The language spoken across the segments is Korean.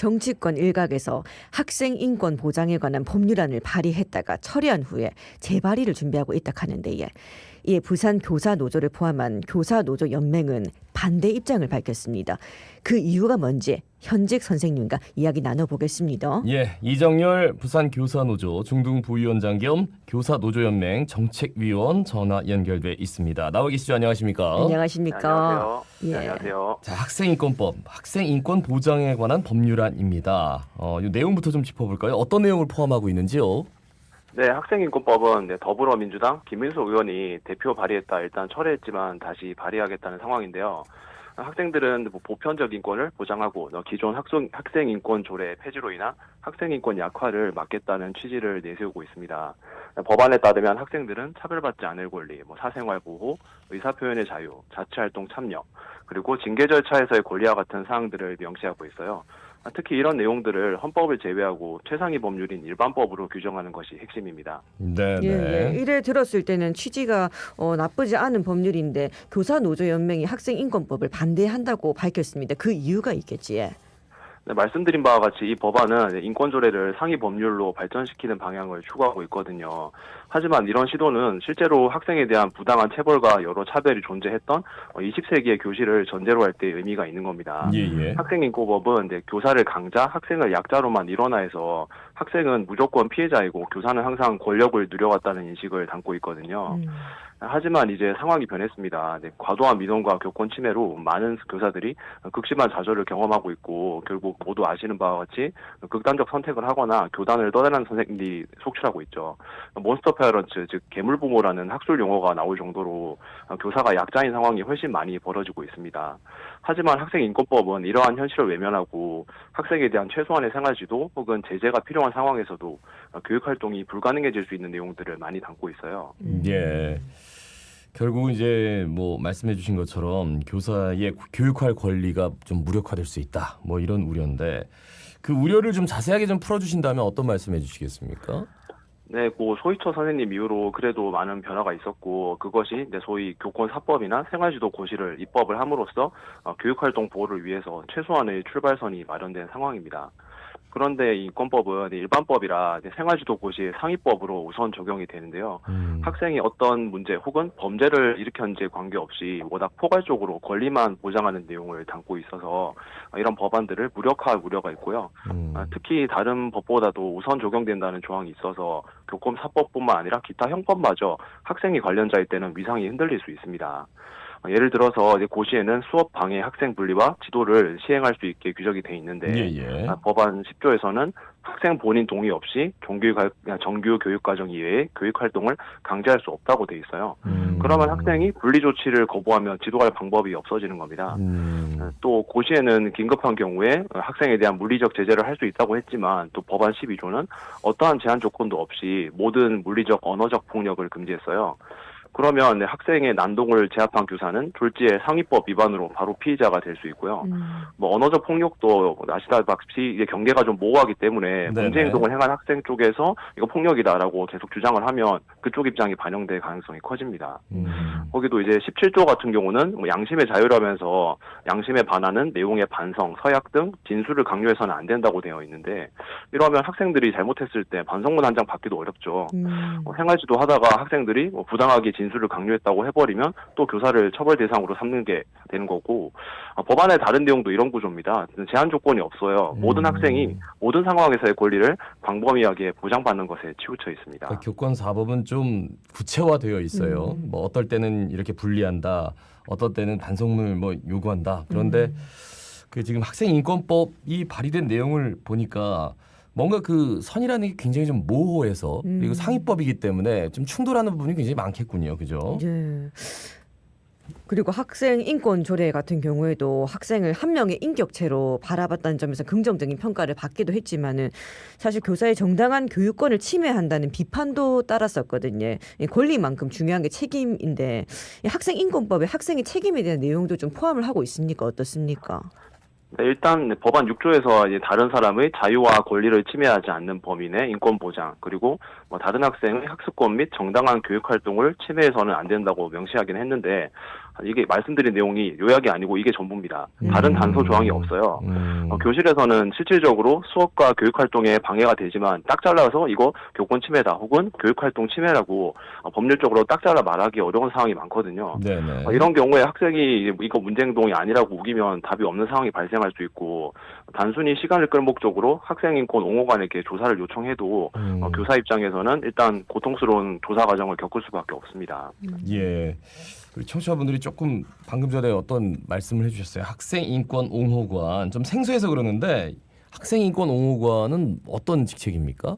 정치권 일각에서 학생 인권 보장에 관한 법률안을 발의했다가 철회한 후에 재발의를 준비하고 있다 하는데 이에 부산 교사노조를 포함한 교사노조 연맹은 반대 입장을 밝혔습니다. 그 이유가 뭔지 현직 선생님과 이야기 나눠보겠습니다. 예, 이정열 부산 교사노조 중등부위원장 겸 교사노조연맹 정책위원 전화 연결돼 있습니다. 나와 계시죠? 안녕하십니까? 안녕하십니까? 안녕하세요. 예. 안녕하세요. 자, 학생인권법, 학생인권 보장에 관한 법률안입니다. 이 내용부터 좀 짚어볼까요? 어떤 내용을 포함하고 있는지요? 네, 학생인권법은 더불어민주당 김민수 의원이 대표 발의했다 일단 철회했지만 다시 발의하겠다는 상황인데요. 학생들은 보편적 인권을 보장하고 기존 학생인권 조례 폐지로 인한 학생인권 약화를 막겠다는 취지를 내세우고 있습니다. 법안에 따르면 학생들은 차별받지 않을 권리, 사생활 보호, 의사표현의 자유, 자치활동 참여, 그리고 징계 절차에서의 권리와 같은 사항들을 명시하고 있어요. 특히 이런 내용들을 헌법을 제외하고 최상위 법률인 일반법으로 규정하는 것이 핵심입니다. 네. 이래 들었을 때는 취지가 나쁘지 않은 법률인데 교사노조연맹이 학생인권법을 반대한다고 밝혔습니다. 그 이유가 있겠지. 네, 말씀드린 바와 같이 이 법안은 인권조례를 상위 법률로 발전시키는 방향을 추구하고 있거든요. 하지만 이런 시도는 실제로 학생에 대한 부당한 체벌과 여러 차별이 존재했던 20세기의 교실을 전제로 할 때 의미가 있는 겁니다. 예. 학생인권법은 교사를 강자, 학생을 약자로만 일원화해서 학생은 무조건 피해자이고 교사는 항상 권력을 누려왔다는 인식을 담고 있거든요. 하지만 이제 상황이 변했습니다. 과도한 민원과 교권 침해로 많은 교사들이 극심한 좌절을 경험하고 있고 결국 모두 아시는 바와 같이 극단적 선택을 하거나 교단을 떠나는 선생님들이 속출하고 있죠. 몬스터 페어런츠, 즉 괴물부모라는 학술 용어가 나올 정도로 교사가 약자인 상황이 훨씬 많이 벌어지고 있습니다. 하지만 학생인권법은 이러한 현실을 외면하고 학생에 대한 최소한의 생활지도 혹은 제재가 필요한 상황에서도 교육활동이 불가능해질 수 있는 내용들을 많이 담고 있어요. 예. 결국 이제 말씀해 주신 것처럼 교사의 교육할 권리가 좀 무력화될 수 있다. 이런 우려인데 그 우려를 좀 자세하게 좀 풀어주신다면 어떤 말씀해 주시겠습니까? 네, 소희처 선생님 이후로 그래도 많은 변화가 있었고 그것이 소위 교권사법이나 생활지도 고시를 입법을 함으로써 교육활동 보호를 위해서 최소한의 출발선이 마련된 상황입니다. 그런데 인권법은 일반법이라 생활지도 고시의 상위법으로 우선 적용이 되는데요. 학생이 어떤 문제 혹은 범죄를 일으켰는지에 관계없이 워낙 포괄적으로 권리만 보장하는 내용을 담고 있어서 이런 법안들을 무력화할 우려가 있고요. 특히 다른 법보다도 우선 적용된다는 조항이 있어서 교권사법뿐만 아니라 기타 형법마저 학생이 관련자일 때는 위상이 흔들릴 수 있습니다. 예를 들어서 고시에는 수업 방해 학생 분리와 지도를 시행할 수 있게 규정이 돼 있는데 법안 10조에서는 학생 본인 동의 없이 정규 교육과정 이외의 교육활동을 강제할 수 없다고 돼 있어요. 그러면 학생이 분리 조치를 거부하면 지도할 방법이 없어지는 겁니다. 또 고시에는 긴급한 경우에 학생에 대한 물리적 제재를 할 수 있다고 했지만 또 법안 12조는 어떠한 제한 조건도 없이 모든 물리적 언어적 폭력을 금지했어요. 그러면 학생의 난동을 제압한 교사는 졸지에 상위법 위반으로 바로 피의자가 될 수 있고요. 언어적 폭력도 아시다시피 이게 경계가 좀 모호하기 때문에 문제 행동을 행한 학생 쪽에서 이거 폭력이다라고 계속 주장을 하면 그쪽 입장이 반영될 가능성이 커집니다. 거기도 이제 17조 같은 경우는 양심의 자유라면서 양심에 반하는 내용의 반성, 서약 등 진술을 강요해서는 안 된다고 되어 있는데 이러면 학생들이 잘못했을 때 반성문 한 장 받기도 어렵죠. 생활지도 하다가 학생들이 부당하게 진술을 강요했다고 해버리면 또 교사를 처벌 대상으로 삼는 게 되는 거고 법안의 다른 내용도 이런 구조입니다. 제한 조건이 없어요. 모든 학생이 모든 상황에서의 권리를 광범위하게 보장받는 것에 치우쳐 있습니다. 그러니까 교권사법은 좀 구체화되어 있어요. 어떨 때는 이렇게 분리한다. 어떨 때는 반성문을 요구한다. 그런데 그 지금 학생인권법이 발의된 내용을 보니까 뭔가 그 선이라는 게 굉장히 좀 모호해서 그리고 상위법이기 때문에 좀 충돌하는 부분이 굉장히 많겠군요. 그죠? 예. 그리고 학생 인권 조례 같은 경우에도 학생을 한 명의 인격체로 바라봤다는 점에서 긍정적인 평가를 받기도 했지만은 사실 교사의 정당한 교육권을 침해한다는 비판도 따랐었거든요. 이 권리만큼 중요한 게 책임인데 이 학생 인권법에 학생의 책임에 대한 내용도 좀 포함을 하고 있습니까? 어떻습니까? 네, 일단 법안 6조에서 이제 다른 사람의 자유와 권리를 침해하지 않는 범인의 인권 보장, 그리고 다른 학생의 학습권 및 정당한 교육 활동을 침해해서는 안 된다고 명시하긴 했는데, 이게 말씀드린 내용이 요약이 아니고 이게 전부입니다. 다른 단서 조항이 없어요. 교실에서는 실질적으로 수업과 교육활동에 방해가 되지만 딱 잘라서 이거 교권 침해다 혹은 교육활동 침해라고 법률적으로 딱 잘라 말하기 어려운 상황이 많거든요. 네네. 이런 경우에 학생이 이거 문제행동이 아니라고 우기면 답이 없는 상황이 발생할 수 있고 단순히 시간을 끌 목적으로 학생인권 옹호관에게 조사를 요청해도 교사 입장에서는 일단 고통스러운 조사 과정을 겪을 수밖에 없습니다. 예. 우리 청취자분들이 조금 방금 전에 어떤 말씀을 해주셨어요. 학생인권옹호관 좀 생소해서 그러는데 학생인권옹호관은 어떤 직책입니까?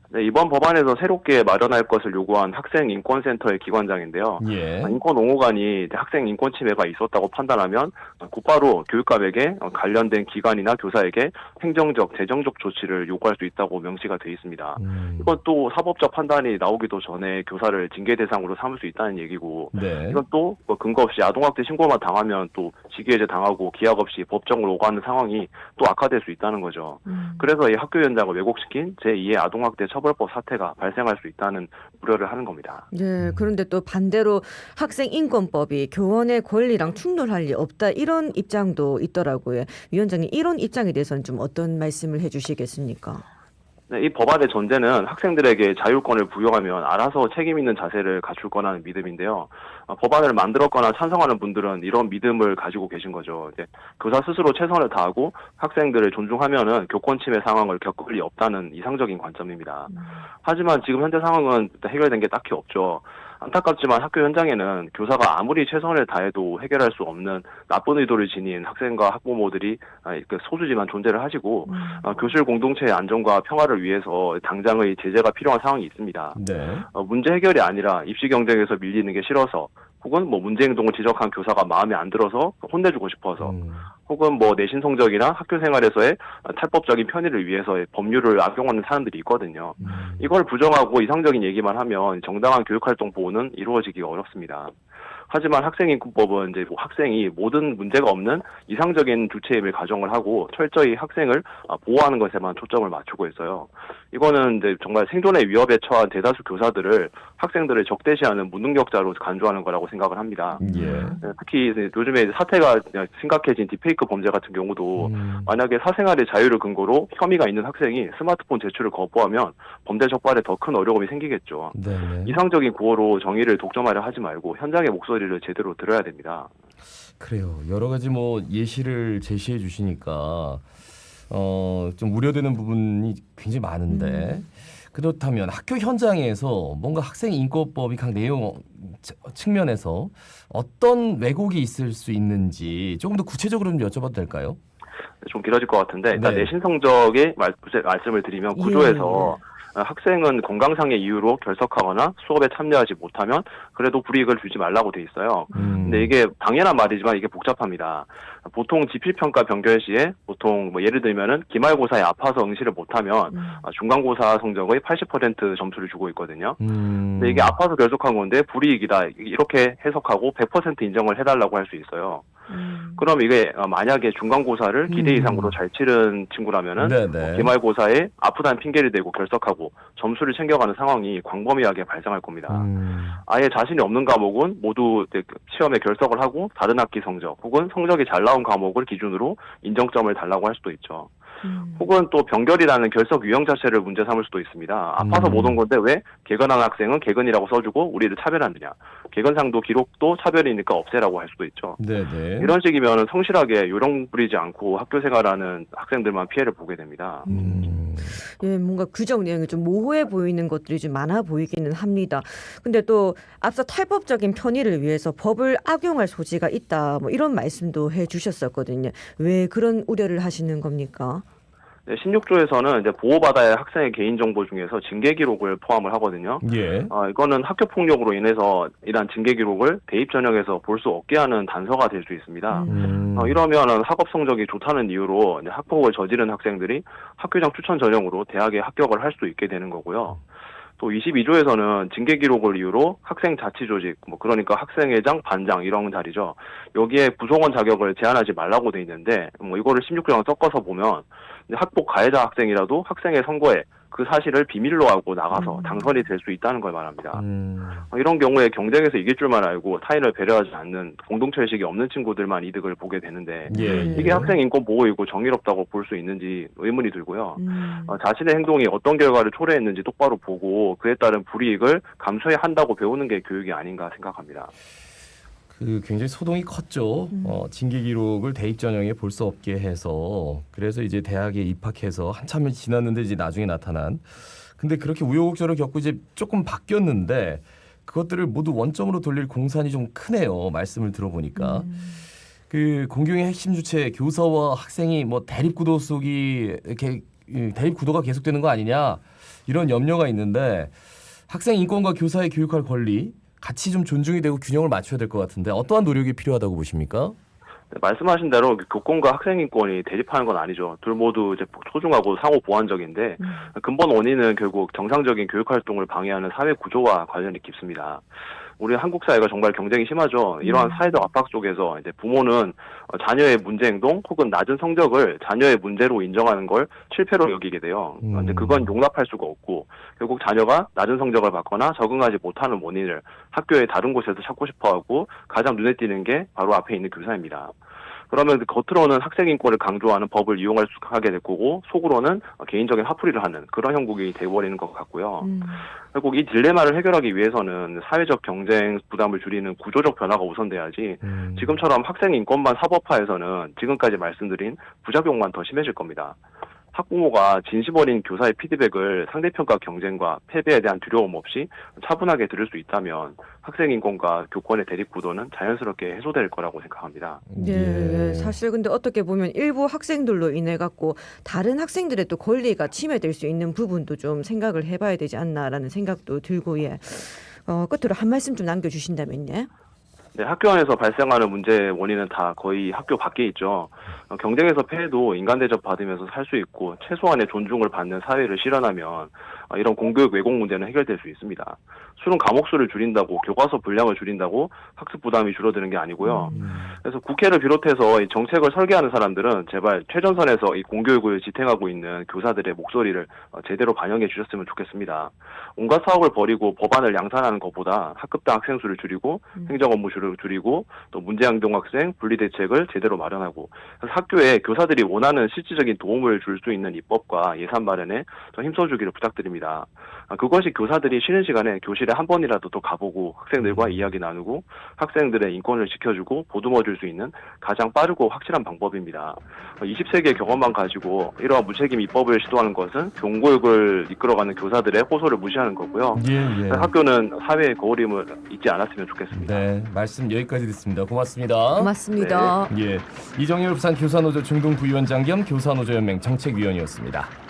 네, 이번 법안에서 새롭게 마련할 것을 요구한 학생인권센터의 기관장인데요. 예. 인권옹호관이 학생 인권 침해가 있었다고 판단하면 곧바로 교육감에게 관련된 기관이나 교사에게 행정적, 재정적 조치를 요구할 수 있다고 명시가 돼 있습니다. 이건 또 사법적 판단이 나오기도 전에 교사를 징계 대상으로 삼을 수 있다는 얘기고 네. 이건 또 근거 없이 아동학대 신고만 당하면 또 직위해제 당하고 기약 없이 법정으로 오가는 상황이 또 악화될 수 있다는 거죠. 그래서 이 학교 현장을 왜곡시킨 제2의 아동학대 처벌법 사태가 발생할 수 있다는 우려를 하는 겁니다. 네, 그런데 또 반대로 학생인권법이 교원의 권리랑 충돌할 리 없다 이런 입장도 있더라고요. 위원장님 이런 입장에 대해서는 좀 어떤 말씀을 해주시겠습니까? 네, 이 법안의 전제는 학생들에게 자율권을 부여하면 알아서 책임 있는 자세를 갖출 거라는 믿음인데요. 법안을 만들었거나 찬성하는 분들은 이런 믿음을 가지고 계신 거죠. 이제 교사 스스로 최선을 다하고 학생들을 존중하면은 교권 침해 상황을 겪을 리 없다는 이상적인 관점입니다. 하지만 지금 현재 상황은 해결된 게 딱히 없죠. 안타깝지만 학교 현장에는 교사가 아무리 최선을 다해도 해결할 수 없는 나쁜 의도를 지닌 학생과 학부모들이 소수지만 존재를 하시고 교실 공동체의 안정과 평화를 위해서 당장의 제재가 필요한 상황이 있습니다. 네. 문제 해결이 아니라 입시 경쟁에서 밀리는 게 싫어서 혹은 문제 행동을 지적한 교사가 마음에 안 들어서 혼내주고 싶어서 혹은 내신 성적이나 학교 생활에서의 탈법적인 편의를 위해서 법률을 악용하는 사람들이 있거든요. 이걸 부정하고 이상적인 얘기만 하면 정당한 교육활동 보호는 이루어지기가 어렵습니다. 하지만 학생인권법은 이제 학생이 모든 문제가 없는 이상적인 주체임을 가정을 하고 철저히 학생을 보호하는 것에만 초점을 맞추고 있어요. 이거는 이제 정말 생존의 위협에 처한 대다수 교사들을 학생들을 적대시하는 무능력자로 간주하는 거라고 생각을 합니다. 예. 특히 요즘에 사태가 심각해진 딥페이크 범죄 같은 경우도 만약에 사생활의 자유를 근거로 혐의가 있는 학생이 스마트폰 제출을 거부하면 범죄 적발에 더 큰 어려움이 생기겠죠. 네네. 이상적인 구호로 정의를 독점하려 하지 말고 현장의 목소리를 제대로 들어야 됩니다. 그래요. 여러 가지 예시를 제시해 주시니까 좀 우려되는 부분이 굉장히 많은데 그렇다면 학교 현장에서 뭔가 학생인권법이 각 내용 측면에서 어떤 왜곡이 있을 수 있는지 조금 더 구체적으로 좀 여쭤봐도 될까요? 좀 길어질 것 같은데 일단 네. 내신 성적의 말씀을 드리면 구조에서 학생은 건강상의 이유로 결석하거나 수업에 참여하지 못하면 그래도 불이익을 주지 말라고 돼 있어요. 근데 이게 당연한 말이지만 이게 복잡합니다. 보통 지필평가 변경 시에 보통 예를 들면은 기말고사에 아파서 응시를 못하면 중간고사 성적의 80% 점수를 주고 있거든요. 근데 이게 아파서 결석한 건데 불이익이다 이렇게 해석하고 100% 인정을 해달라고 할 수 있어요. 그럼 이게 만약에 중간고사를 기대 이상으로 잘 치른 친구라면은 기말고사에 아프다는 핑계를 대고 결석하고 점수를 챙겨가는 상황이 광범위하게 발생할 겁니다. 아예 자신이 없는 과목은 모두 시험에 결석을 하고 다른 학기 성적 혹은 성적이 잘 나온 과목을 기준으로 인정점을 달라고 할 수도 있죠. 혹은 또 병결이라는 결석 유형 자체를 문제 삼을 수도 있습니다. 아파서 못 온 건데 왜 개근한 학생은 개근이라고 써주고 우리를 차별하느냐. 개근상도 기록도 차별이니까 없애라고 할 수도 있죠. 네네. 이런 식이면 성실하게 요령 부리지 않고 학교 생활하는 학생들만 피해를 보게 됩니다. 예, 뭔가 규정 내용이 좀 모호해 보이는 것들이 좀 많아 보이기는 합니다. 근데 또 앞서 탈법적인 편의를 위해서 법을 악용할 소지가 있다. 이런 말씀도 해주셨었거든요. 왜 그런 우려를 하시는 겁니까? 네, 16조에서는 이제 보호받아야 할 학생의 개인정보 중에서 징계 기록을 포함을 하거든요. 예. 이거는 학교 폭력으로 인해서 이러한 징계 기록을 대입 전형에서 볼 수 없게 하는 단서가 될 수 있습니다. 이러면 학업 성적이 좋다는 이유로 이제 학폭을 저지른 학생들이 학교장 추천 전형으로 대학에 합격을 할 수 있게 되는 거고요. 또 22조에서는 징계 기록을 이유로 학생 자치조직, 그러니까 학생회장, 반장 이런 자리죠. 여기에 구성원 자격을 제한하지 말라고 돼 있는데 이거를 16조랑 섞어서 보면 학폭 가해자 학생이라도 학생회 선거에 그 사실을 비밀로 하고 나가서 당선이 될 수 있다는 걸 말합니다. 이런 경우에 경쟁에서 이길 줄만 알고 타인을 배려하지 않는 공동체 의식이 없는 친구들만 이득을 보게 되는데 이게 학생 인권 보호이고 정의롭다고 볼 수 있는지 의문이 들고요. 자신의 행동이 어떤 결과를 초래했는지 똑바로 보고 그에 따른 불이익을 감수해야 한다고 배우는 게 교육이 아닌가 생각합니다. 그 굉장히 소동이 컸죠. 징계 기록을 대입 전형에 볼 수 없게 해서 그래서 이제 대학에 입학해서 한참을 지났는데 이제 나중에 나타난. 근데 그렇게 우여곡절을 겪고 이제 조금 바뀌었는데 그것들을 모두 원점으로 돌릴 공산이 좀 크네요. 말씀을 들어보니까. 그 공경의 핵심 주체 교사와 학생이 뭐 대립 구도 속이 이렇게 대립 구도가 계속되는 거 아니냐 이런 염려가 있는데 학생 인권과 교사의 교육할 권리 같이 좀 존중이 되고 균형을 맞춰야 될 것 같은데 어떠한 노력이 필요하다고 보십니까? 네, 말씀하신 대로 교권과 학생 인권이 대립하는 건 아니죠. 둘 모두 이제 소중하고 상호 보완적인데 근본 원인은 결국 정상적인 교육 활동을 방해하는 사회 구조와 관련이 깊습니다. 우리 한국 사회가 정말 경쟁이 심하죠. 이러한 사회적 압박 속에서 이제 부모는 자녀의 문제 행동 혹은 낮은 성적을 자녀의 문제로 인정하는 걸 실패로 여기게 돼요. 근데 그건 용납할 수가 없고 결국 자녀가 낮은 성적을 받거나 적응하지 못하는 원인을 학교의 다른 곳에서 찾고 싶어하고 가장 눈에 띄는 게 바로 앞에 있는 교사입니다. 그러면 겉으로는 학생 인권을 강조하는 법을 이용하게 될 거고 속으로는 개인적인 화풀이를 하는 그런 형국이 돼버리는 것 같고요. 결국 이 딜레마를 해결하기 위해서는 사회적 경쟁 부담을 줄이는 구조적 변화가 우선돼야지 지금처럼 학생 인권만 사법화해서는 지금까지 말씀드린 부작용만 더 심해질 겁니다. 학부모가 진심 어린 교사의 피드백을 상대편과 경쟁과 패배에 대한 두려움 없이 차분하게 들을 수 있다면 학생 인권과 교권의 대립 구도는 자연스럽게 해소될 거라고 생각합니다. 네, 사실 근데 어떻게 보면 일부 학생들로 인해 갖고 다른 학생들의 또 권리가 침해될 수 있는 부분도 좀 생각을 해봐야 되지 않나라는 생각도 들고 끝으로 한 말씀 좀 남겨주신다면요. 네, 학교 안에서 발생하는 문제의 원인은 다 거의 학교 밖에 있죠. 경쟁에서 패해도 인간 대접 받으면서 살 수 있고 최소한의 존중을 받는 사회를 실현하면 이런 공교육 왜곡 문제는 해결될 수 있습니다. 수능 과목 수를 줄인다고 교과서 분량을 줄인다고 학습 부담이 줄어드는 게 아니고요. 그래서 국회를 비롯해서 이 정책을 설계하는 사람들은 제발 최전선에서 이 공교육을 지탱하고 있는 교사들의 목소리를 제대로 반영해 주셨으면 좋겠습니다. 온갖 사업을 벌이고 법안을 양산하는 것보다 학급당 학생 수를 줄이고 행정 업무 수를 줄이고 또 문제행동 학생 분리 대책을 제대로 마련하고 그래서 학교에 교사들이 원하는 실질적인 도움을 줄 수 있는 입법과 예산 마련에 더 힘써주기를 부탁드립니다. 그것이 교사들이 쉬는 시간에 교실에 한 번이라도 더 가보고 학생들과 이야기 나누고 학생들의 인권을 지켜주고 보듬어 줄 수 있는 가장 빠르고 확실한 방법입니다. 20세기의 경험만 가지고 이러한 무책임 입법을 시도하는 것은 공교육을 이끌어가는 교사들의 호소를 무시하는 거고요. 학교는 사회의 거울임을 잊지 않았으면 좋겠습니다. 네, 말씀 여기까지 듣습니다. 고맙습니다. 고맙습니다. 예, 이정열 부산 교사노조 중동 부위원장 겸 교사노조연맹 정책위원이었습니다.